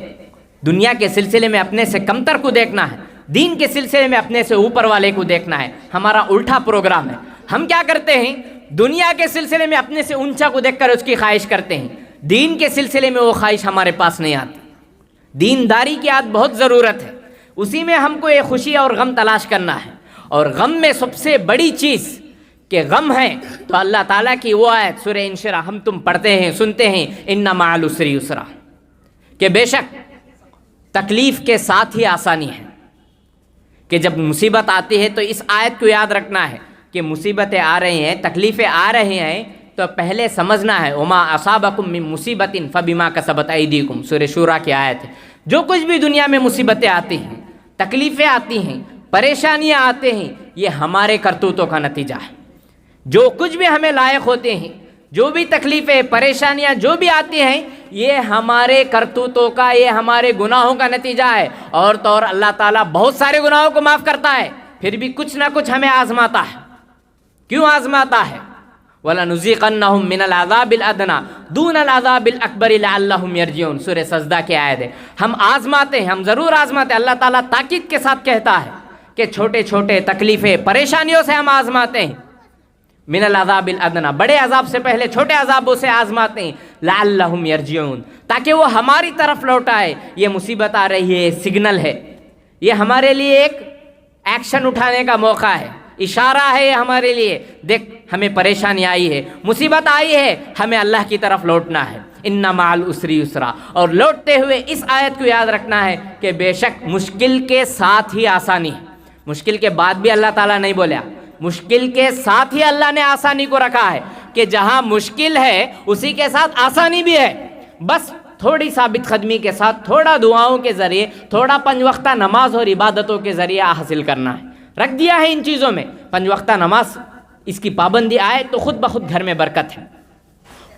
دنیا کے سلسلے میں اپنے سے کمتر کو دیکھنا ہے، دین کے سلسلے میں اپنے سے اوپر والے کو دیکھنا ہے۔ ہمارا الٹا پروگرام ہے، ہم کیا کرتے ہیں، دنیا کے سلسلے میں اپنے سے اونچا کو دیکھ کر اس کی خواہش کرتے ہیں، دین کے سلسلے میں وہ خواہش ہمارے پاس نہیں آتی۔ دینداری کی آج بہت ضرورت ہے، اسی میں ہم کو یہ خوشی اور غم تلاش کرنا ہے. اور غم میں سب سے بڑی چیز کہ غم ہے تو اللہ تعالیٰ کی وہ آیت سورہ انشراح ہم تم پڑھتے ہیں سنتے ہیں، ان مع العسر یسرا، کہ بے شک تکلیف کے ساتھ ہی آسانی ہے. کہ جب مصیبت آتی ہے تو اس آیت کو یاد رکھنا ہے کہ مصیبتیں آ رہی ہیں، تکلیفیں آ رہی ہیں، تو پہلے سمجھنا ہے وما اصابکم من مصیبت فبما کسبت ایدیکم، سورہ شورى کی آیت ہے. جو کچھ بھی دنیا میں مصیبتیں آتی ہیں، تکلیفیں آتی ہیں، پریشانیاں آتے ہیں، یہ ہمارے کرتوتوں کا نتیجہ ہے. جو کچھ بھی ہمیں لائق ہوتے ہیں، جو بھی تکلیفیں پریشانیاں جو بھی آتی ہیں، یہ ہمارے کرتوتوں کا، یہ ہمارے گناہوں کا نتیجہ ہے. اور تو اور اللہ تعالیٰ بہت سارے گناہوں کو معاف کرتا ہے، پھر بھی کچھ نہ کچھ ہمیں آزماتا ہے. کیوں آزماتا ہے؟ وَلَنُذِيقَنَّهُم مِّنَ الْعَذَابِ الْأَدْنَىٰ دُونَ الْعَذَابِ الْأَكْبَرِ لَعَلَّهُمْ يَرْجِعُونَ، سورہ سجدہ کی آیت ہے. ہم آزماتے ہیں، ہم ضرور آزماتے ہیں. اللہ تعالیٰ تاکید کے ساتھ کہتا ہے کہ چھوٹے چھوٹے تکلیفیں پریشانیوں سے ہم آزماتے ہیں. من العذاب الادنیٰ، بڑے عذاب سے پہلے چھوٹے عذابوں سے آزماتے ہیں. لعلہم یرجعون، تاکہ وہ ہماری طرف لوٹ آئے. یہ مصیبت آ رہی ہے، سگنل ہے، یہ ہمارے لیے ایک ایکشن اٹھانے کا موقع ہے، اشارہ ہے یہ ہمارے لیے. دیکھ ہمیں پریشانی آئی ہے، مصیبت آئی ہے، ہمیں اللہ کی طرف لوٹنا ہے. ان مع العسر یسرا، اور لوٹتے ہوئے اس آیت کو یاد رکھنا ہے کہ بے شک مشکل کے ساتھ ہی آسانی ہے. مشکل کے بعد بھی اللہ تعالیٰ نہیں بولیا، مشکل کے ساتھ ہی اللہ نے آسانی کو رکھا ہے. کہ جہاں مشکل ہے اسی کے ساتھ آسانی بھی ہے. بس تھوڑی ثابت قدمی کے ساتھ، تھوڑا دعاؤں کے ذریعے، تھوڑا 5 وقتہ نماز اور عبادتوں کے ذریعے حاصل کرنا ہے. رکھ دیا ہے ان چیزوں میں، 5 وقتہ نماز اس کی پابندی آئے تو خود بخود گھر میں برکت ہے.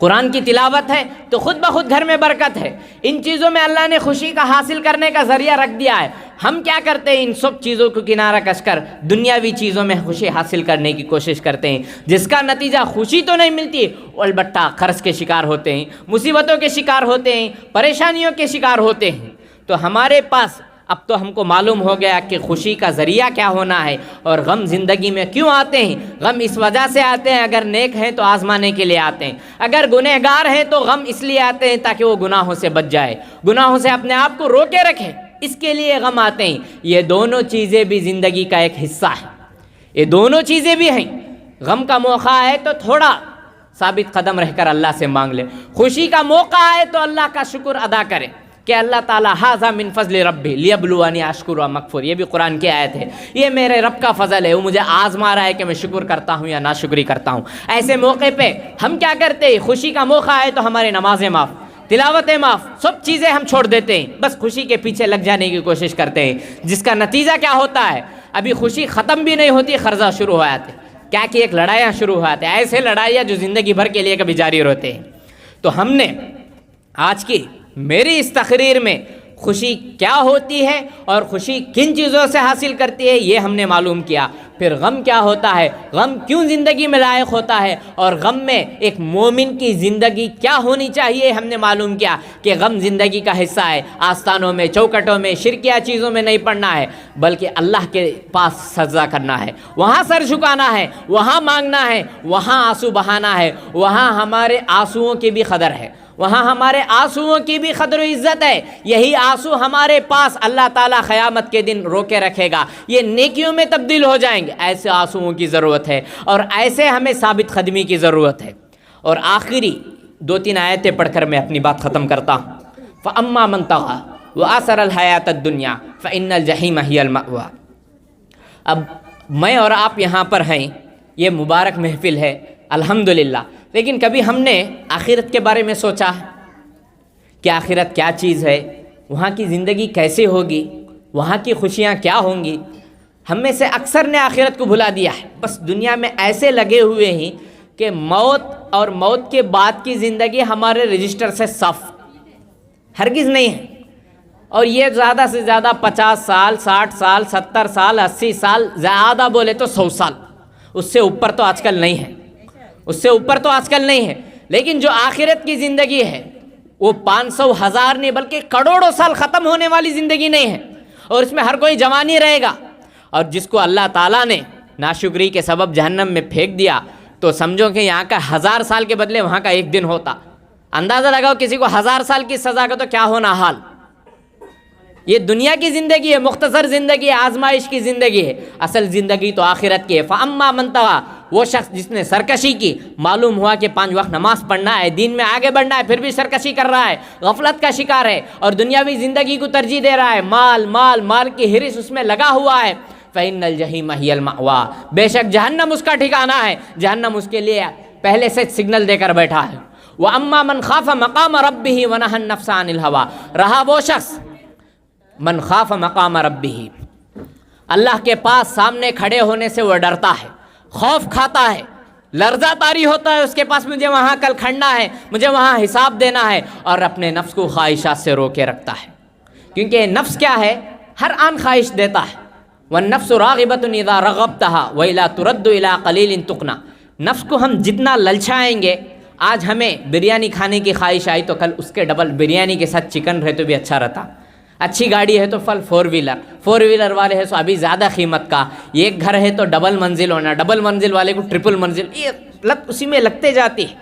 قرآن کی تلاوت ہے تو خود بخود گھر میں برکت ہے. ان چیزوں میں اللہ نے خوشی کا حاصل کرنے کا ذریعہ رکھ دیا ہے. ہم کیا کرتے ہیں؟ ان سب چیزوں کو کنارہ کش کر دنیاوی چیزوں میں خوشی حاصل کرنے کی کوشش کرتے ہیں، جس کا نتیجہ خوشی تو نہیں ملتی، البتہ قرض کے شکار ہوتے ہیں، مصیبتوں کے شکار ہوتے ہیں، پریشانیوں کے شکار ہوتے ہیں. تو ہمارے پاس اب تو ہم کو معلوم ہو گیا کہ خوشی کا ذریعہ کیا ہونا ہے اور غم زندگی میں کیوں آتے ہیں. غم اس وجہ سے آتے ہیں، اگر نیک ہیں تو آزمانے کے لیے آتے ہیں، اگر گنہگار ہیں تو غم اس لیے آتے ہیں تاکہ وہ گناہوں سے بچ جائے، گناہوں سے اپنے آپ کو روکے رکھے، اس کے لیے غم آتے ہیں. یہ دونوں چیزیں بھی زندگی کا ایک حصہ ہے، یہ دونوں چیزیں بھی ہیں. غم کا موقع ہے تو تھوڑا ثابت قدم رہ کر اللہ سے مانگ لے، خوشی کا موقع ہے تو اللہ کا شکر ادا کرے کہ اللہ تعالیٰ ھذا من فضل ربی لیبلونی اشکر و مکفور. یہ بھی قرآن کی آیت ہے، یہ میرے رب کا فضل ہے، وہ مجھے آزما رہا ہے کہ میں شکر کرتا ہوں یا ناشکری کرتا ہوں. ایسے موقع پہ ہم کیا کرتے ہیں؟ خوشی کا موقع ہے تو ہماری نمازیں معاف، تلاوتیں معاف، سب چیزیں ہم چھوڑ دیتے ہیں، بس خوشی کے پیچھے لگ جانے کی کوشش کرتے ہیں. جس کا نتیجہ کیا ہوتا ہے؟ ابھی خوشی ختم بھی نہیں ہوتی، قرضہ شروع ہو جاتے، کیا کہ ایک لڑائیاں شروع ہو جاتے ہیں، ایسے لڑائیاں جو زندگی بھر کے لیے کبھی جاری رہتے ہیں. تو ہم نے آج کی میری اس تقریر میں خوشی کیا ہوتی ہے اور خوشی کن چیزوں سے حاصل کرتی ہے یہ ہم نے معلوم کیا. پھر غم کیا ہوتا ہے، غم کیوں زندگی میں لائق ہوتا ہے، اور غم میں ایک مومن کی زندگی کیا ہونی چاہیے ہم نے معلوم کیا کہ غم زندگی کا حصہ ہے. آستانوں میں، چوکٹوں میں، شرکیہ چیزوں میں نہیں پڑنا ہے، بلکہ اللہ کے پاس سجدہ کرنا ہے، وہاں سر جھکانا ہے، وہاں مانگنا ہے، وہاں آنسو بہانا ہے، وہاں ہمارے آنسوؤں کی بھی قدر ہے، وہاں ہمارے آنسوؤں کی بھی قدر و عزت ہے. یہی آنسو ہمارے پاس اللہ تعالیٰ قیامت کے دن روکے رکھے گا، یہ نیکیوں میں تبدیل ہو جائیں گے. ایسے آنسوؤں کی ضرورت ہے اور ایسے ہمیں ثابت قدمی کی ضرورت ہے. اور آخری 2-3 آیتیں پڑھ کر میں اپنی بات ختم کرتا ہوں. فَأَمَّا مَن طَغَىٰ وَآثَرَ الْحَيَاةَ الدُّنْيَا فَإِنَّ الْجَحِيمَ هِيَ الْمَأْوَىٰ. اب میں اور آپ یہاں پر ہیں، یہ مبارک محفل ہے الحمدللہ، لیکن کبھی ہم نے آخرت کے بارے میں سوچا ہے کہ آخرت کیا چیز ہے، وہاں کی زندگی کیسے ہوگی، وہاں کی خوشیاں کیا ہوں گی؟ ہم میں سے اکثر نے آخرت کو بھلا دیا ہے، بس دنیا میں ایسے لگے ہوئے ہیں کہ موت اور موت کے بعد کی زندگی ہمارے رجسٹر سے صاف ہرگز نہیں ہے. اور یہ زیادہ سے زیادہ 50 سال، 60 سال، 70 سال، 80 سال، زیادہ بولے تو 100 سال، اس سے اوپر تو آج کل نہیں ہے، اس سے اوپر تو آج کل نہیں ہے. لیکن جو آخرت کی زندگی ہے وہ 500 1000 نہیں بلکہ کروڑوں سال ختم ہونے والی زندگی نہیں ہے، اور اس میں ہر کوئی جوانی رہے گا. اور جس کو اللہ تعالیٰ نے ناشکری کے سبب جہنم میں پھینک دیا تو سمجھو کہ یہاں کا 1000 سال کے بدلے وہاں کا 1 دن ہوتا. اندازہ لگاؤ کسی کو 1000 سال کی سزا کا تو کیا ہونا حال. یہ دنیا کی زندگی ہے، مختصر زندگی ہے، آزمائش کی زندگی ہے، اصل زندگی تو آخرت کی ہے۔ فَأَمَّا مَن طَغَىٰ، وہ شخص جس نے سرکشی کی، معلوم ہوا کہ 5 وقت نماز پڑھنا ہے، دین میں آگے بڑھنا ہے، پھر بھی سرکشی کر رہا ہے، غفلت کا شکار ہے اور دنیاوی زندگی کو ترجیح دے رہا ہے، مال کی حرص اس میں لگا ہوا ہے، فَإِنَّ الْجَحِيمَ هِيَ الْمَأْوَىٰ، بے شک جہنم اس کا ٹھکانہ ہے، جہنم اس کے لیے پہلے سے سگنل دے کر بیٹھا ہے۔ وَأَمَّا مَنْ خَافَ مَقَامَ رَبِّهِ وَنَهَى النَّفْسَ عَنِ الْهَوَىٰ، رہا وہ شخص من خاف مقام ربہ، اللہ کے پاس سامنے کھڑے ہونے سے وہ ڈرتا ہے، خوف کھاتا ہے، لرزہ طاری ہوتا ہے اس کے پاس، مجھے وہاں کل کھڑنا ہے، مجھے وہاں حساب دینا ہے، اور اپنے نفس کو خواہشات سے روکے رکھتا ہے، کیونکہ نفس کیا ہے، ہر آن خواہش دیتا ہے۔ والنفس راغبۃ اذا رغبتها والا ترد الى قلیل تقنا، نفس کو ہم جتنا للچائیں گے، آج ہمیں بریانی کھانے کی خواہش آئی تو کل اس کے ڈبل بریانی کے ساتھ چکن رہے تو بھی اچھا رہتا، اچھی گاڑی ہے تو فور ویلر والے ہے تو ابھی زیادہ قیمت کا، ایک گھر ہے تو ڈبل منزل ہونا، ڈبل منزل والے کو ٹرپل منزل، یہ لت اسی میں لگتے جاتی ہے۔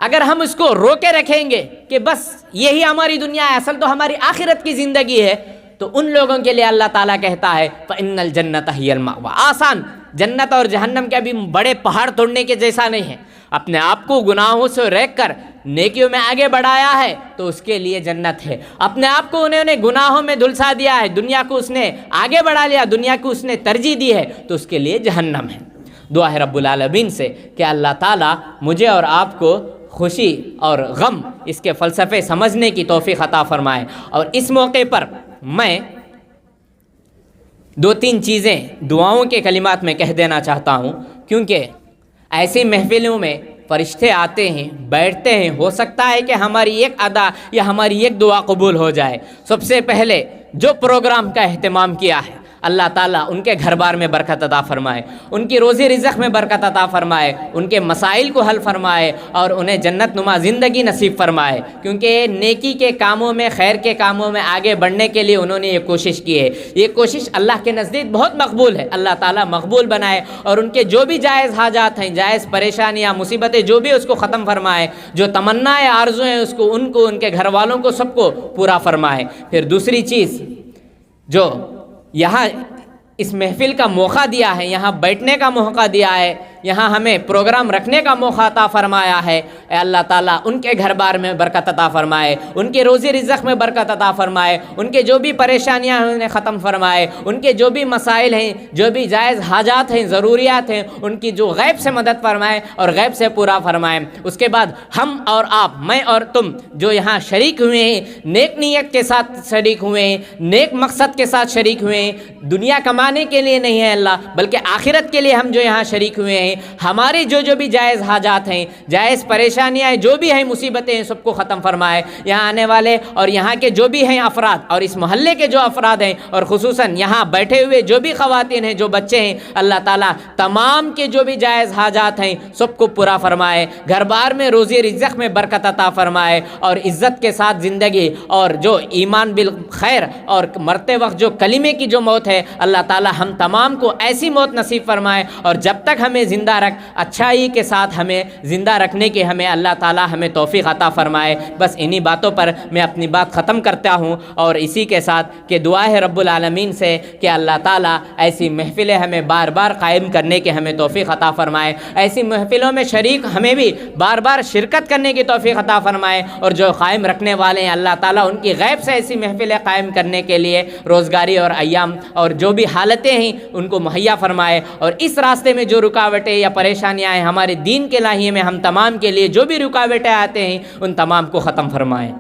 اگر ہم اس کو روکے رکھیں گے کہ بس یہی ہماری دنیا ہے، اصل تو ہماری آخرت کی زندگی ہے، تو ان لوگوں کے لیے اللہ تعالیٰ کہتا ہے فَإِنَّ الْجَنَّةَ هِيَ الْمَأْوَىٰ، آسان، جنت اور جہنم کے ابھی بڑے پہاڑ توڑنے کے جیسا نہیں ہے۔ اپنے آپ کو گناہوں سے ریک کر نیکیوں میں آگے بڑھایا ہے تو اس کے لیے جنت ہے، اپنے آپ کو انہوں نے گناہوں میں دھلسا دیا ہے، دنیا کو اس نے آگے بڑھا لیا، دنیا کو اس نے ترجیح دی ہے تو اس کے لیے جہنم ہے۔ دعا ہے رب العالمین سے کہ اللہ تعالیٰ مجھے اور آپ کو خوشی اور غم اس کے فلسفے سمجھنے کی توفیق عطا فرمائے۔ اور اس موقع پر میں 2-3 چیزیں دعاؤں کے کلمات میں کہہ دینا چاہتا ہوں، کیونکہ ایسی محفلوں میں فرشتے آتے ہیں، بیٹھتے ہیں، ہو سکتا ہے کہ ہماری ایک ادا یا ہماری ایک دعا قبول ہو جائے۔ سب سے پہلے جو پروگرام کا اہتمام کیا ہے، اللہ تعالیٰ ان کے گھر بار میں برکت عطا فرمائے، ان کی روزی رزق میں برکت عطا فرمائے، ان کے مسائل کو حل فرمائے اور انہیں جنت نما زندگی نصیب فرمائے، کیونکہ نیکی کے کاموں میں، خیر کے کاموں میں آگے بڑھنے کے لیے انہوں نے یہ کوشش کی ہے۔ یہ کوشش اللہ کے نزدیک بہت مقبول ہے، اللہ تعالیٰ مقبول بنائے اور ان کے جو بھی جائز حاجات ہیں، جائز پریشانیاں، مصیبتیں جو بھی اس کو ختم فرمائے، جو تمنائیں آرزو ہیں اس کو، ان کے گھر والوں کو، سب کو پورا فرمائے۔ پھر دوسری چیز جو یہاں اس محفل کا موقع دیا ہے، یہاں بیٹھنے کا موقع دیا ہے، یہاں ہمیں پروگرام رکھنے کا موقع عطا فرمایا ہے، اے اللہ تعالیٰ ان کے گھر بار میں برکت عطا فرمائے، ان کے روزی رزق میں برکت عطا فرمائے، ان کے جو بھی پریشانیاں ہیں انہیں ختم فرمائے، ان کے جو بھی مسائل ہیں، جو بھی جائز حاجات ہیں، ضروریات ہیں، ان کی جو غیب سے مدد فرمائے اور غیب سے پورا فرمائے۔ اس کے بعد ہم اور آپ، میں اور تم جو یہاں شریک ہوئے ہیں، نیک نیت کے ساتھ شریک ہوئے ہیں، نیک مقصد کے ساتھ شریک ہوئے ہیں، دنیا کمانے کے لیے نہیں ہے اللہ، بلکہ آخرت کے لیے ہم جو یہاں شریک ہوئے ہیں، ہماری جو بھی جائز حاجات ہیں، جائز پریشانیاں ہیں، جو بھی ہیں مصیبتیں ہیں، سب کو ختم فرمائے۔ یہاں آنے والے اور یہاں کے جو بھی ہیں افراد اور اس محلے کے جو افراد ہیں، اور خصوصاً یہاں بیٹھے ہوئے جو بھی خواتین ہیں، جو بچے ہیں، اللہ تعالیٰ تمام کے جو بھی جائز حاجات ہیں سب کو پورا فرمائے، گھر بار میں روزی رزق میں برکت عطا فرمائے اور عزت کے ساتھ زندگی، اور جو ایمان بالخیر اور مرتے وقت جو کلمے کی جو موت ہے، اللہ تعالیٰ ہم تمام کو ایسی موت نصیب فرمائے، اور جب تک ہمیں زندہ رکھ، اچھائی کے ساتھ ہمیں زندہ رکھنے کی ہمیں اللہ تعالیٰ ہمیں توفیق عطا فرمائے۔ بس انہی باتوں پر میں اپنی بات ختم کرتا ہوں، اور اسی کے ساتھ کہ دعا ہے رب العالمین سے کہ اللہ تعالیٰ ایسی محفلیں ہمیں بار بار قائم کرنے کی ہمیں توفیق عطا فرمائے، ایسی محفلوں میں شریک ہمیں بھی بار بار شرکت کرنے کی توفیق عطا فرمائے، اور جو قائم رکھنے والے ہیں اللہ تعالیٰ ان کی غیب سے ایسی محفلیں قائم کرنے کے لیے روزگاری اور ایام اور جو بھی حالتیں ہیں ان کو مہیا فرمائے، اور اس راستے میں جو رکاوٹیں یا پریشانیاں ہیں ہمارے دین کے لاہیے میں ہم تمام کے لیے جو بھی رکاوٹیں آتے ہیں ان تمام کو ختم فرمائے۔